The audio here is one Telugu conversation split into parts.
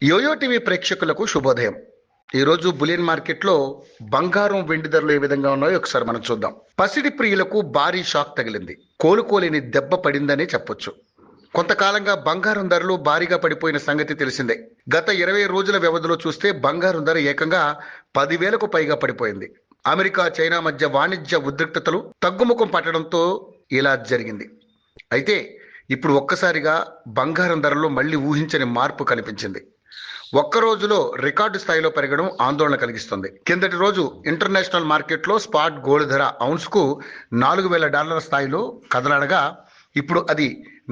యోయో టీవీ ప్రేక్షకులకు శుభోదయం. ఈరోజు బులియన్ మార్కెట్లో బంగారం వెండి ధరలు ఏ విధంగా ఉన్నాయో ఒకసారి మనం చూద్దాం. పసిడి ప్రియులకు భారీ షాక్ తగిలింది. కోలుకోలేని దెబ్బ పడిందనే చెప్పొచ్చు. కొంతకాలంగా బంగారం ధరలు భారీగా పడిపోయిన సంగతి తెలిసిందే. గత 20 రోజుల వ్యవధిలో చూస్తే బంగారం ధర ఏకంగా 10,000కు పైగా పడిపోయింది. అమెరికా చైనా మధ్య వాణిజ్య ఉద్రిక్తతలు తగ్గుముఖం పట్టడంతో ఇలా జరిగింది. అయితే ఇప్పుడు ఒక్కసారిగా బంగారం ధరలో మళ్ళీ ఊహించని మార్పు కనిపించింది. ఒక్క రోజులో రికార్డు స్థాయిలో పెరగడం ఆందోళన కలిగిస్తుంది. కిందటి రోజు ఇంటర్నేషనల్ మార్కెట్లో స్పాట్ గోల్డ్ ధర ఔన్స్కు $4,000 స్థాయిలో కదలడగా ఇప్పుడు అది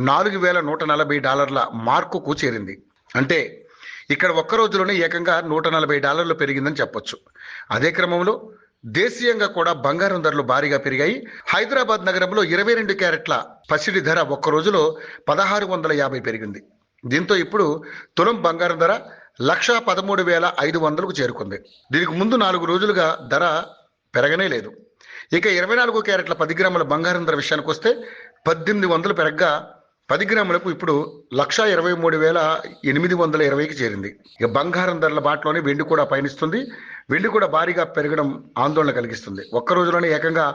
$4,140 మార్కుకు చేరింది. అంటే ఇక్కడ ఒక్క రోజులోనే ఏకంగా $140 పెరిగిందని చెప్పొచ్చు. అదే క్రమంలో దేశీయంగా కూడా బంగారం ధరలు భారీగా పెరిగాయి. హైదరాబాద్ నగరంలో 22 క్యారెట్ల పసిడి ధర ఒక్క రోజులో 1,650 పెరిగింది. దీంతో ఇప్పుడు తులం బంగారం ధర 1,13,500కు చేరుకుంది. దీనికి ముందు 4 రోజులుగా ధర పెరగనే లేదు. ఇక 24 క్యారెట్ల 10 గ్రాముల బంగారం ధర విషయానికి వస్తే 1,800 పెరగ్గా 10 గ్రాములకు ఇప్పుడు 1,23,820కి చేరింది. ఇక బంగారం ధరల బాటలోనే వెండి కూడా పయనిస్తుంది. వెండి కూడా భారీగా పెరగడం ఆందోళన కలిగిస్తుంది. ఒక్క రోజులోనే ఏకంగా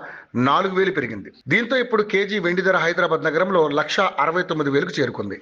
4,000 పెరిగింది. దీంతో ఇప్పుడు కేజీ వెండి ధర హైదరాబాద్ నగరంలో 1,69,000కు చేరుకుంది.